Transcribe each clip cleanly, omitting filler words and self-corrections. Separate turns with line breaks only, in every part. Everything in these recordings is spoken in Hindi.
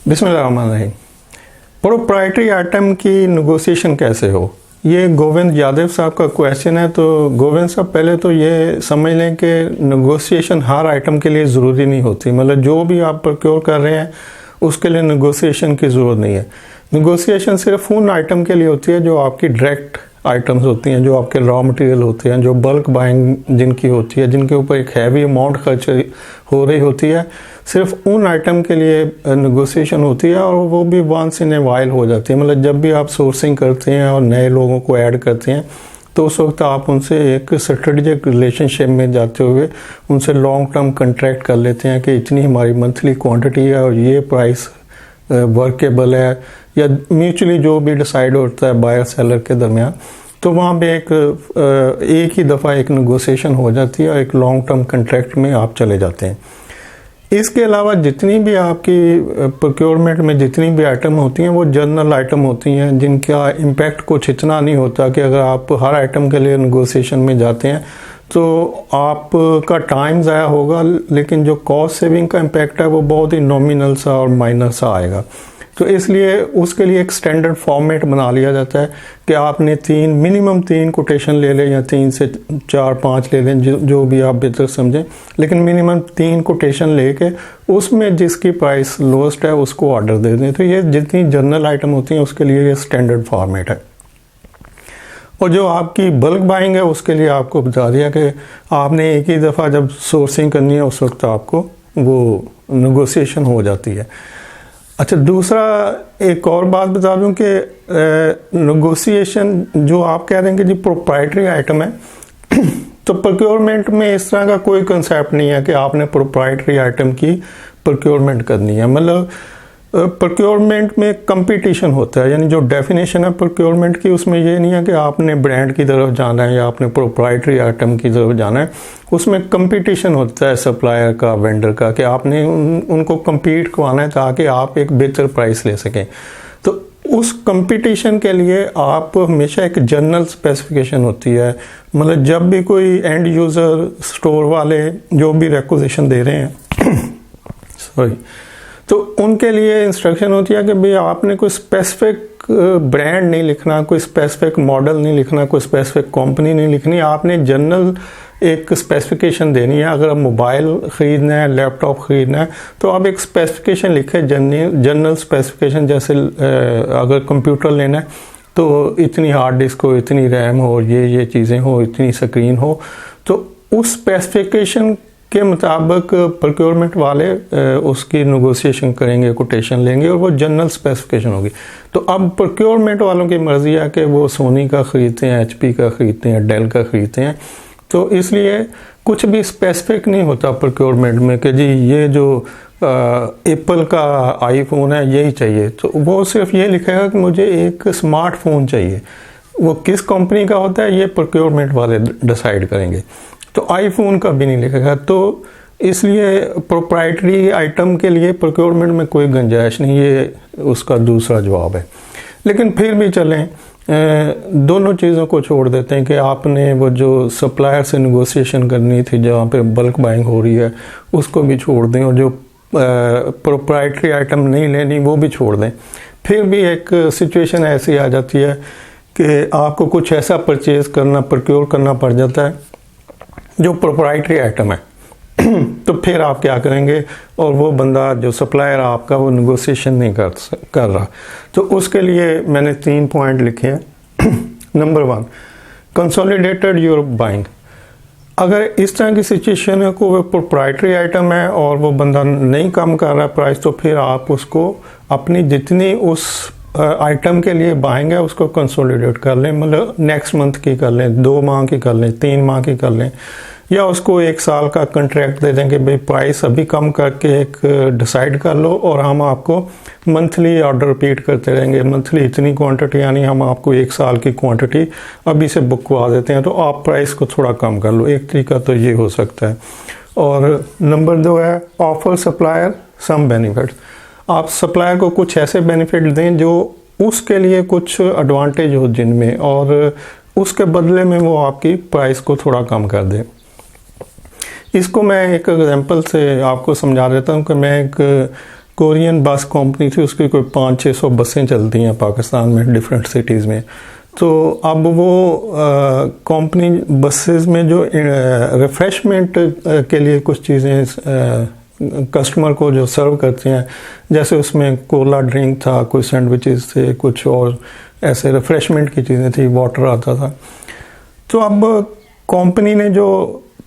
बिस्मिल्लाहिर्रहमानिर्रहीम। प्रोप्राइटरी आइटम की नेगोशिएशन कैसे हो, ये गोविंद यादव साहब का क्वेश्चन है। तो गोविंद साहब, पहले तो ये समझ लें कि नेगोशिएशन हर आइटम के लिए ज़रूरी नहीं होती। मतलब जो भी आप प्रोक्योर कर रहे हैं उसके लिए नेगोशिएशन की ज़रूरत नहीं है। नेगोशिएशन सिर्फ उन आइटम के लिए होती है जो आपकी डायरेक्ट आइटम्स होती हैं, जो आपके रॉ मटेरियल होते हैं, जो बल्क बाइंग जिनकी होती है, जिनके ऊपर एक हैवी अमाउंट खर्च हो रही होती है। सिर्फ उन आइटम के लिए नेगोशिएशन होती है और वो भी वंस इन ए वाइल हो जाती है। मतलब जब भी आप सोर्सिंग करते हैं और नए लोगों को ऐड करते हैं तो उस वक्त आप उनसे एक स्ट्रेटजिक रिलेशनशिप में जाते हुए उनसे लॉन्ग टर्म कंट्रैक्ट कर लेते हैं कि इतनी हमारी मंथली क्वांटिटी है और ये प्राइस वर्केबल है, या म्यूचुअली जो भी डिसाइड होता है बायर सेलर के दरमियान। तो वहाँ पे एक ही दफ़ा एक नेगोशिएशन हो जाती है और एक लॉन्ग टर्म कंट्रैक्ट में आप चले जाते हैं। इसके अलावा जितनी भी आपकी प्रोक्योरमेंट में जितनी भी आइटम होती हैं वो जनरल आइटम होती हैं, जिनका इम्पैक्ट कुछ इतना नहीं होता कि अगर आप हर आइटम के लिए नेगोशिएशन में जाते हैं तो आपका टाइम ज़ाया होगा, लेकिन जो कॉस्ट सेविंग का इम्पैक्ट है वो बहुत ही नॉमिनल सा और माइनर सा आएगा। तो इसलिए उसके लिए एक स्टैंडर्ड फॉर्मेट बना लिया जाता है कि आपने मिनिमम तीन कोटेशन ले लें या 3 से 4-5 ले लें, जो भी आप बेहतर समझें, लेकिन मिनिमम 3 कोटेशन लेके उसमें जिसकी प्राइस लोएस्ट है उसको ऑर्डर दे दें। तो ये जितनी जनरल आइटम होती हैं उसके लिए ये स्टैंडर्ड फॉर्मेट है। और जो आपकी बल्क बाइंग है उसके लिए आपको बता दिया कि आपने एक ही दफ़ा जब सोर्सिंग करनी है उस वक्त आपको वो नेगोशिएशन हो जाती है। अच्छा, दूसरा एक और बात बता दूं कि नेगोशिएशन जो आप कह रहे हैं कि जी प्रोप्राइटरी आइटम है तो प्रोक्योरमेंट में इस तरह का कोई कंसेप्ट नहीं है कि आपने प्रोप्राइटरी आइटम की प्रोक्योरमेंट करनी है। मतलब प्रोक्योरमेंट में कंपटीशन होता है, यानी जो डेफिनेशन है प्रोक्योरमेंट की उसमें ये नहीं है कि आपने ब्रांड की तरफ जाना है या आपने प्रोप्राइटरी आइटम की तरफ जाना है। उसमें कंपटीशन होता है सप्लायर का, वेंडर का, कि आपने उनको compete करवाना है ताकि आप एक बेहतर प्राइस ले सकें। तो उस कंपटीशन के लिए आप हमेशा एक जनरल स्पेसिफिकेशन होती है। मतलब जब भी कोई एंड यूज़र स्टोर वाले जो भी रिक्विजिशन दे रहे हैं सॉरी, तो उनके लिए इंस्ट्रक्शन होती है कि भाई आपने कोई स्पेसिफिक ब्रांड नहीं लिखना, कोई स्पेसिफिक मॉडल नहीं लिखना, कोई स्पेसिफिक कंपनी नहीं लिखनी, आपने जनरल एक स्पेसिफिकेशन देनी है। अगर आप मोबाइल ख़रीदना है, लैपटॉप ख़रीदना है, तो आप एक स्पेसिफिकेशन लिखें, जनरल स्पेसिफिकेशन। जैसे अगर कंप्यूटर लेना है तो इतनी हार्ड डिस्क हो, इतनी रैम हो, ये चीज़ें हो, इतनी स्क्रीन हो। तो उस स्पेसिफिकेशन के मुताबिक प्रोक्योरमेंट वाले उसकी नेगोशिएशन करेंगे, कोटेशन लेंगे और वो जनरल स्पेसिफिकेशन होगी। तो अब प्रोक्योरमेंट वालों की मर्जी है कि वो सोनी का ख़रीदते हैं, HP का ख़रीदते हैं, डेल का ख़रीदते हैं। तो इसलिए कुछ भी स्पेसिफिक नहीं होता प्रोक्योरमेंट में कि जी ये जो एप्पल का आईफोन है यही चाहिए। तो वो सिर्फ ये लिखेगा कि मुझे एक स्मार्टफोन चाहिए। वो किस कंपनी का होता है ये प्रोक्योरमेंट वाले डिसाइड करेंगे। तो आईफोन का भी नहीं लिखेगा। तो इसलिए प्रोप्राइटरी आइटम के लिए प्रोक्योरमेंट में कोई गुंजाइश नहीं, ये उसका दूसरा जवाब है। लेकिन फिर भी चलें, दोनों चीज़ों को छोड़ देते हैं कि आपने वो जो सप्लायर से नेगोशिएशन करनी थी जहाँ पे बल्क बाइंग हो रही है उसको भी छोड़ दें, और जो प्रोप्राइटरी आइटम नहीं लेनी वो भी छोड़ दें। फिर भी एक सिचुएशन ऐसी आ जाती है कि आपको कुछ ऐसा परचेज़ करना, प्रोक्योर करना पड़ जाता है जो प्रोप्राइटरी आइटम है। तो फिर आप क्या करेंगे, और वो बंदा जो सप्लायर आपका वो नेगोशिएशन नहीं कर रहा। तो उसके लिए मैंने 3 पॉइंट लिखे हैं। Number 1, consolidated your buying. अगर इस तरह की सिचुएशन है को वो प्रोप्राइटरी आइटम है और वो बंदा नहीं कम कर रहा प्राइस, तो फिर आप उसको अपनी जितनी उस आइटम के लिए बाइंग है उसको कंसोलिडेट कर लें। मतलब नेक्स्ट मंथ की कर लें, 2 माह की कर लें, 3 माह की कर लें, या उसको 1 साल का कॉन्ट्रैक्ट दे देंगे। भाई प्राइस अभी कम करके एक डिसाइड कर लो और हम आपको मंथली ऑर्डर रिपीट करते रहेंगे। मंथली इतनी क्वांटिटी, यानी हम आपको 1 साल की क्वांटिटी अभी से बुक करवा देते हैं, तो आप प्राइस को थोड़ा कम कर लो। एक तरीका तो ये हो सकता है। और नंबर 2 है ऑफर सप्लायर सम बेनिफिट्स। आप सप्लायर को कुछ ऐसे बेनिफिट दें जो उसके लिए कुछ एडवांटेज हो जिनमें, और उसके बदले में वो आपकी प्राइस को थोड़ा कम कर दे। इसको मैं एक एग्जांपल से आपको समझा देता हूँ कि मैं एक कोरियन बस कंपनी थी, उसकी कोई 500-600 बसें चलती हैं पाकिस्तान में डिफरेंट सिटीज़ में। तो अब वो कंपनी बसेस में जो रिफ़्रेशमेंट के लिए कुछ चीज़ें कस्टमर को जो सर्व करते हैं, जैसे उसमें कोला ड्रिंक था, कोई सैंडविचेस थे, कुछ और ऐसे रिफ़्रेशमेंट की चीज़ें थी, वाटर आता था। तो अब कंपनी ने जो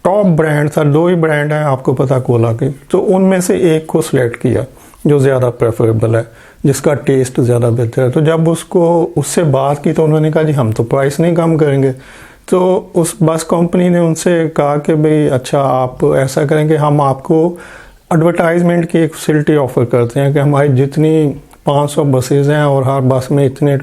टॉप ब्रांड था, 2 ही ब्रांड हैं आपको पता कोला के, तो उनमें से एक को सिलेक्ट किया जो ज़्यादा प्रेफरेबल है, जिसका टेस्ट ज़्यादा बेहतर है। तो जब उससे बात की तो उन्होंने कहा जी हम तो प्राइस नहीं कम करेंगे। तो उस बस कंपनी ने उनसे कहा कि भाई अच्छा आप ऐसा करेंगे, हम आपको एडवर्टाइजमेंट की एक फैसिलिटी ऑफ़र करते हैं कि हमारी जितनी 500 बसेज़ हैं और हर बस में इतने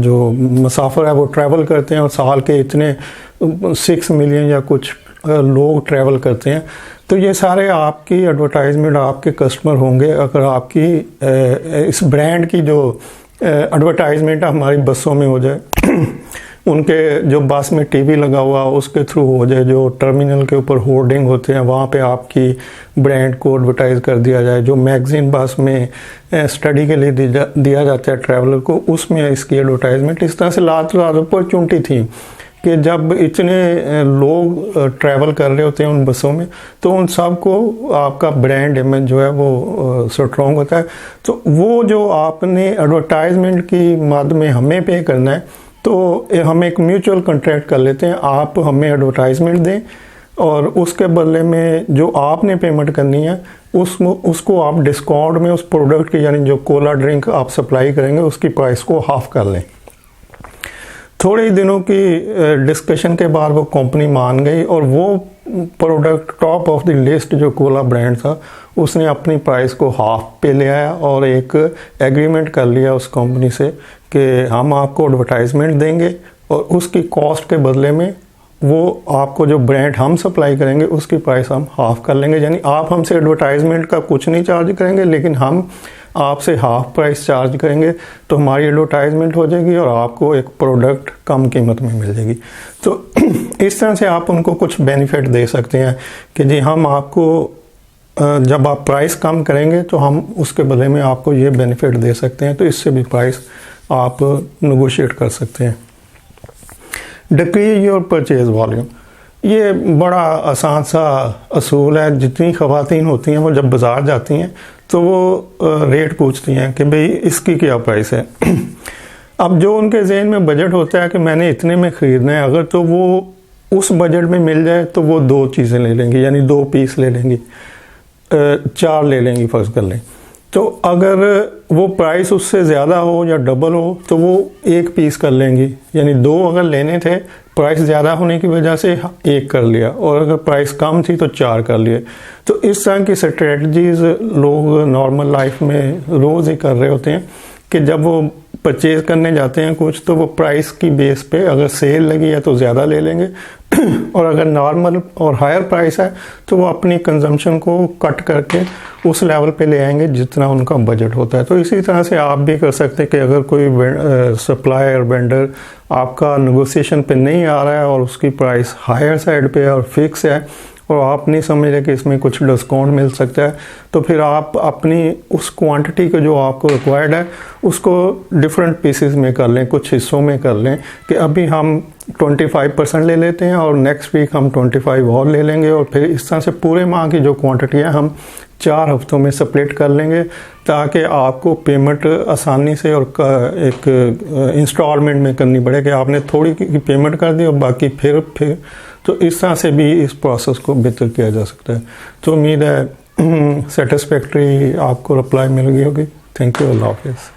जो मुसाफिर है वो ट्रैवल करते हैं और साल के इतने 6 मिलियन या कुछ लोग ट्रैवल करते हैं, तो ये सारे आपकी एडवर्टाइजमेंट आपके कस्टमर होंगे अगर आपकी इस ब्रांड की जो एडवर्टाइजमेंट हमारी बसों में हो जाए उनके जो बस में टीवी लगा हुआ उसके थ्रू हो जाए, जो टर्मिनल के ऊपर होर्डिंग होते हैं वहाँ पे आपकी ब्रांड को एडवर्टाइज कर दिया जाए, जो मैगज़ीन बस में स्टडी के लिए दिया जाता है ट्रैवलर को, उसमें इसकी एडवर्टाइजमेंट। इस तरह से लाख अपॉर्चुनिटी थी कि जब इतने लोग ट्रैवल कर रहे होते हैं उन बसों में, तो उन सब को आपका ब्रांड इमेज जो है वो स्ट्रॉन्ग होता है। तो वो जो आपने एडवर्टाइजमेंट की मद में हमें पे करना है, तो हम एक म्यूचुअल कॉन्ट्रैक्ट कर लेते हैं, आप हमें एडवर्टाइजमेंट दें और उसके बदले में जो आपने पेमेंट करनी है उसको आप डिस्काउंट में उस प्रोडक्ट की, यानी जो कोला ड्रिंक आप सप्लाई करेंगे उसकी प्राइस को हाफ कर लें। थोड़े ही दिनों की डिस्कशन के बाद वो कंपनी मान गई और वो product top of the list जो कोला ब्रांड था उसने अपनी प्राइस को हाफ पे ले आया और एक एग्रीमेंट कर लिया उस कंपनी से कि हम आपको एडवर्टाइजमेंट देंगे और उसकी कॉस्ट के बदले में वो आपको जो ब्रांड हम सप्लाई करेंगे उसकी प्राइस हम हाफ कर लेंगे। यानी आप हमसे एडवर्टाइजमेंट का कुछ नहीं चार्ज करेंगे, लेकिन हम आपसे हाफ प्राइस चार्ज करेंगे, तो हमारी एडवर्टाइजमेंट हो जाएगी और आपको एक प्रोडक्ट कम कीमत में मिल जाएगी। तो इस तरह से आप उनको कुछ बेनिफिट दे सकते हैं कि जी हम आपको जब आप प्राइस कम करेंगे तो हम उसके बदले में आपको ये बेनिफिट दे सकते हैं, तो इससे भी प्राइस आप नेगोशिएट कर सकते हैं। डिक्रीज योर परचेज वॉल्यूम, ये बड़ा आसान सा असूल है। जितनी ख़वातीन होती हैं वो जब बाज़ार जाती हैं तो वो रेट पूछती हैं कि भाई इसकी क्या प्राइस है। अब जो उनके जहन में बजट होता है कि मैंने इतने में ख़रीदना है, अगर तो वो उस बजट में मिल जाए तो वो 2 चीज़ें ले लेंगी, यानी 2 पीस ले लेंगी, 4 ले लेंगी फ़र्ज़ कर लें। तो अगर वो प्राइस उससे ज़्यादा हो या डबल हो तो वो 1 पीस कर लेंगी, यानी 2 अगर लेने थे, प्राइस ज़्यादा होने की वजह से 1 कर लिया, और अगर प्राइस कम थी तो 4 कर लिए। तो इस तरह की स्ट्रेटजीज लोग नॉर्मल लाइफ में रोज़ ही कर रहे होते हैं कि जब वो परचेज़ करने जाते हैं कुछ, तो वो प्राइस की बेस पे अगर सेल लगी है तो ज़्यादा ले लेंगे और अगर नॉर्मल और हायर प्राइस है तो वो अपनी कंजम्पशन को कट करके उस लेवल पे ले आएंगे जितना उनका बजट होता है। तो इसी तरह से आप भी कर सकते हैं कि अगर कोई सप्लायर वेंडर आपका नेगोशिएशन पे नहीं आ रहा है और उसकी प्राइस हायर साइड पे और फिक्स है और आप नहीं समझ रहे कि इसमें कुछ डिस्काउंट मिल सकता है, तो फिर आप अपनी उस क्वांटिटी को जो आपको रिक्वायर्ड है उसको डिफरेंट पीसेस में कर लें, कुछ हिस्सों में कर लें कि अभी हम 25% ले लेते हैं और नेक्स्ट वीक हम 25 और ले लेंगे, और फिर इस तरह से पूरे माह की जो क्वांटिटी है हम 4 हफ्तों में स्प्लिट कर लेंगे, ताकि आपको पेमेंट आसानी से और एक इंस्टॉलमेंट में करनी पड़े कि आपने थोड़ी की पेमेंट कर दी और बाकी फिर तो इस तरह से भी इस प्रोसेस को बेहतर किया जा सकता है। तो उम्मीद है सेटिस्फैक्ट्री आपको रिप्लाई मिल गई होगी। थैंक यू, अल्लाह हाफिज़।